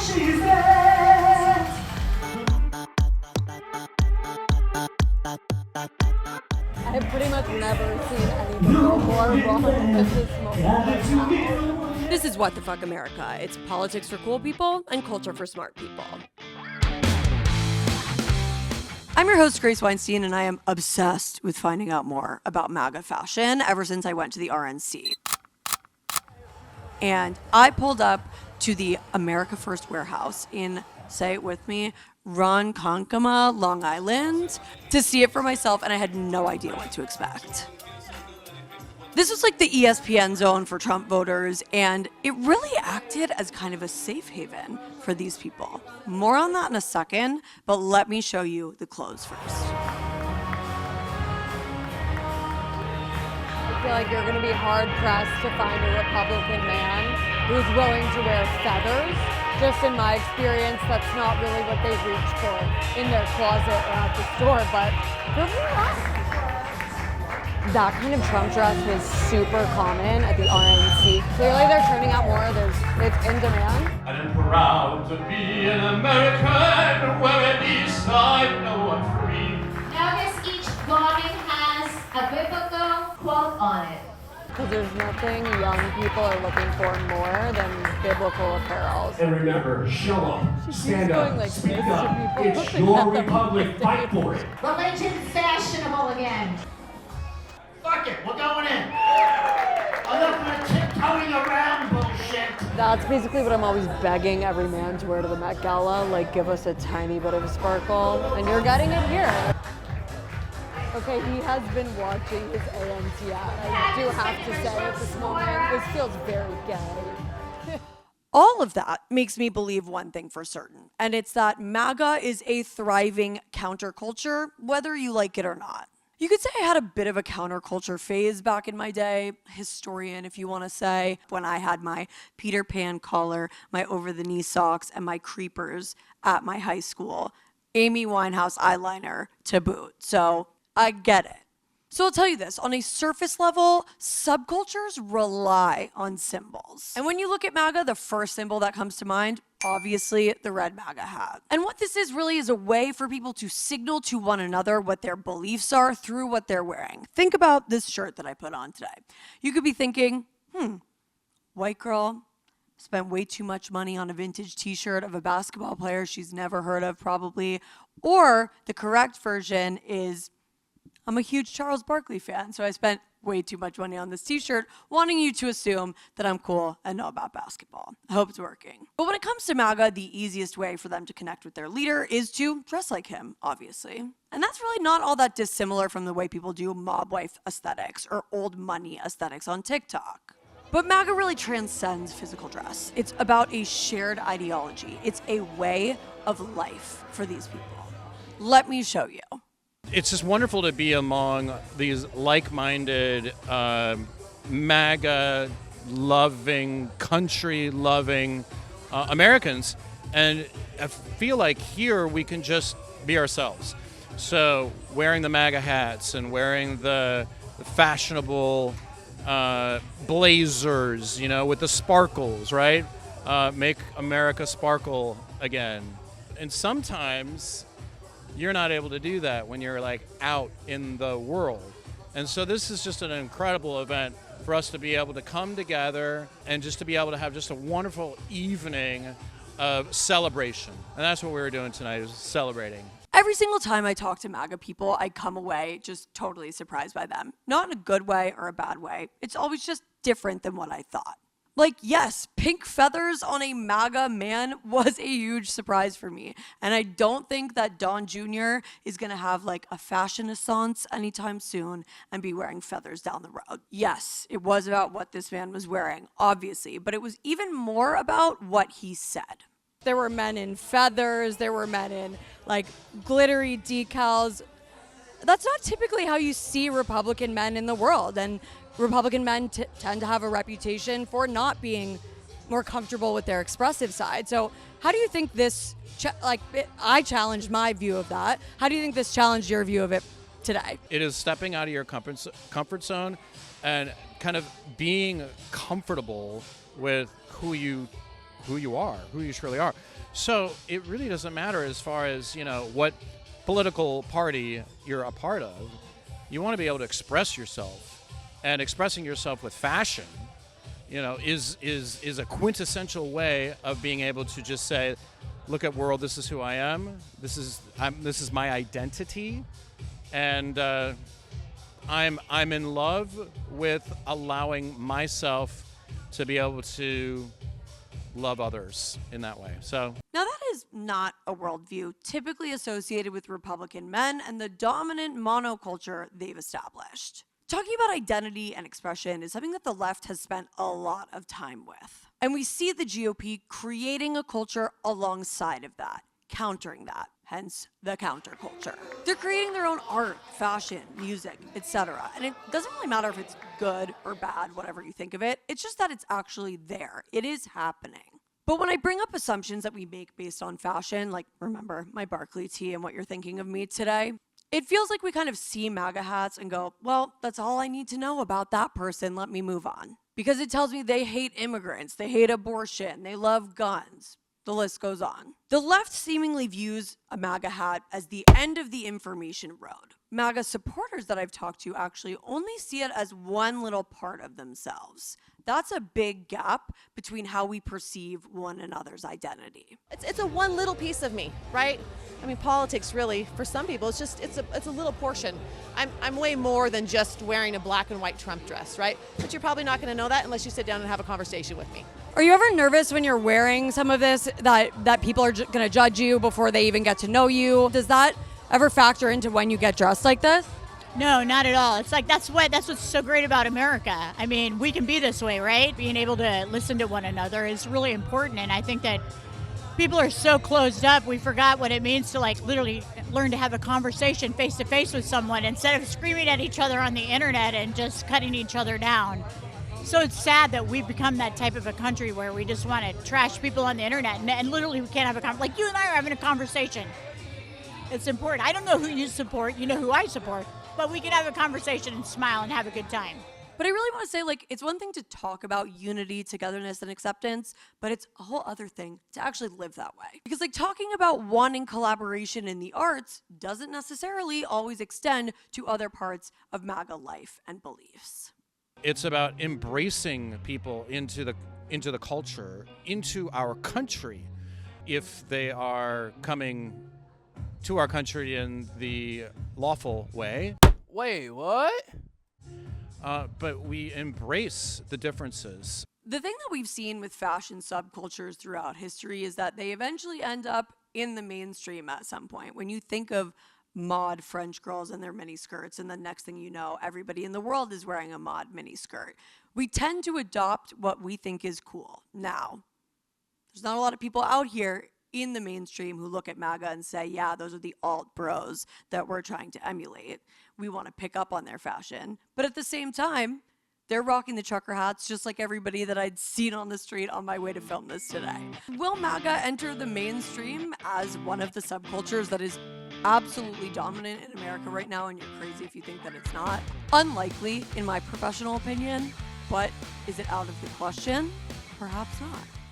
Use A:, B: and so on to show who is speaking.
A: she's at.
B: I have pretty much never seen anything go more wrong than this moment. This is What the Fuck America. It's politics for cool people and culture for smart people. I'm your host, Grace Weinstein, and I am obsessed with finding out more about MAGA fashion ever since I went to the RNC. And I pulled up to the America First warehouse in, say it with me, Ronkonkoma, Long Island, to see it for myself, and I had no idea what to expect. This was like the ESPN zone for Trump voters, and it really acted as kind of a safe haven for these people. More on that in a second, but let me show you the clothes first. I feel like you're going to be hard-pressed to find a Republican man who's willing to wear feathers. Just in my experience, that's not really what they reach for in their closet or at the store, but prove me wrong. That kind of Trump dress was super common at the RNC. Clearly they're turning out more. It's in demand.
C: I'm proud to be an American where at least I know I'm free.
D: Notice each garment has a biblical quote on it.
B: Because there's nothing young people are looking for more than biblical apparel.
A: And remember, show up, stand up,
B: like
A: speak
B: this
A: up.
B: to people.
A: It's your republic, fight for it.
D: Religion's fashionable again.
E: Fuck it, we're going in. I'm not gonna tiptoeing around bullshit.
B: That's basically what I'm always begging every man to wear to the Met Gala. Like, give us a tiny bit of sparkle. And you're getting it here. Okay, he has been watching his ANC ad. I do have to say at this moment, this feels very gay. All of that makes me believe one thing for certain, and it's that MAGA is a thriving counterculture, whether you like it or not. You could say I had a bit of a counterculture phase back in my day, historian if you want to say, when I had my Peter Pan collar, my over-the-knee socks, and my creepers at my high school. Amy Winehouse eyeliner to boot. So I get it. So I'll tell you this, on a surface level, subcultures rely on symbols. And when you look at MAGA, the first symbol that comes to mind, obviously the red MAGA hat. And what this is really is a way for people to signal to one another what their beliefs are through what they're wearing. Think about this shirt that I put on today. You could be thinking, white girl, spent way too much money on a vintage t-shirt of a basketball player she's never heard of probably. Or the correct version is, I'm a huge Charles Barkley fan, so I spent way too much money on this t-shirt, wanting you to assume that I'm cool and know about basketball. I hope it's working. But when it comes to MAGA, the easiest way for them to connect with their leader is to dress like him, obviously. And that's really not all that dissimilar from the way people do mob wife aesthetics or old money aesthetics on TikTok. But MAGA really transcends physical dress. It's about a shared ideology. It's a way of life for these people. Let me show you.
C: It's just wonderful to be among these like-minded, MAGA-loving, country-loving Americans. And I feel like here we can just be ourselves. So wearing the MAGA hats and wearing the fashionable blazers, you know, with the sparkles, right? Make America sparkle again. And sometimes you're not able to do that when you're like out in the world. And so this is just an incredible event for us to be able to come together and just to be able to have just a wonderful evening of celebration. And that's what we were doing tonight, is celebrating.
B: Every single time I talk to MAGA people, I come away just totally surprised by them. Not in a good way or a bad way. It's always just different than what I thought. Like, yes, pink feathers on a MAGA man was a huge surprise for me. And I don't think that Don Jr. is going to have like a fashion renaissance anytime soon and be wearing feathers down the road. Yes, it was about what this man was wearing, obviously, but it was even more about what he said. There were men in feathers, there were men in like glittery decals. That's not typically how you see Republican men in the world. And Republican men tend to have a reputation for not being more comfortable with their expressive side. So how do you think this, I challenged my view of that. How do you think this challenged your view of it today?
C: It is stepping out of your comfort zone and kind of being comfortable with who who you are, who you truly are. So it really doesn't matter as far as, what political party you're a part of. You want to be able to express yourself, and expressing yourself with fashion, is a quintessential way of being able to just say, look at world, this is who I am, this is my identity, and I'm in love with allowing myself to be able to love others in that way. So
B: Now, that is not a worldview typically associated with Republican men and the dominant monoculture they've established. Talking about identity and expression is something that the left has spent a lot of time with. And we see the GOP creating a culture alongside of that, countering that, hence the counterculture. They're creating their own art, fashion, music, etc. And it doesn't really matter if it's good or bad, whatever you think of it. It's just that it's actually there. It is happening. But when I bring up assumptions that we make based on fashion, like, remember, my Barclay tee and what you're thinking of me today, it feels like we kind of see MAGA hats and go, well, that's all I need to know about that person. Let me move on. Because it tells me they hate immigrants, they hate abortion, they love guns. The list goes on. The left seemingly views a MAGA hat as the end of the information road. MAGA supporters that I've talked to actually only see it as one little part of themselves. That's a big gap between how we perceive one another's identity.
F: It's a one little piece of me, right? I mean, politics really, for some people, it's a little portion. I'm way more than just wearing a black and white Trump dress, right? But you're probably not going to know that unless you sit down and have a conversation with me.
B: Are you ever nervous when you're wearing some of this that people are going to judge you before they even get to know you? Does that ever factor into when you get dressed like this?
G: No, not at all. It's like that's what's so great about America. I mean, we can be this way, right? Being able to listen to one another is really important, and I think that people are so closed up, we forgot what it means to literally learn to have a conversation face to face with someone instead of screaming at each other on the internet and just cutting each other down. So it's sad that we've become that type of a country where we just want to trash people on the internet and literally we can't have a conversation. Like you and I are having a conversation. It's important. I don't know who you support, you know who I support, but we can have a conversation and smile and have a good time.
B: But I really want to say, it's one thing to talk about unity, togetherness, and acceptance, but it's a whole other thing to actually live that way. Because talking about wanting collaboration in the arts doesn't necessarily always extend to other parts of MAGA life and beliefs.
C: it's about embracing people into the culture, into our country, if they are coming to our country in the lawful way.
H: Wait, what?
C: But we embrace the differences.
B: The thing that we've seen with fashion subcultures throughout history is that they eventually end up in the mainstream at some point. When you think of mod French girls and their mini skirts, and the next thing you know, everybody in the world is wearing a mod mini skirt. We tend to adopt what we think is cool. Now, there's not a lot of people out here in the mainstream who look at MAGA and say, yeah, those are the alt bros that we're trying to emulate. We want to pick up on their fashion. But at the same time, they're rocking the trucker hats just like everybody that I'd seen on the street on my way to film this today. Will MAGA enter the mainstream as one of the subcultures that is absolutely dominant in America right now, and you're crazy if you think that it's not? Unlikely, in my professional opinion, but is it out of the question? Perhaps not.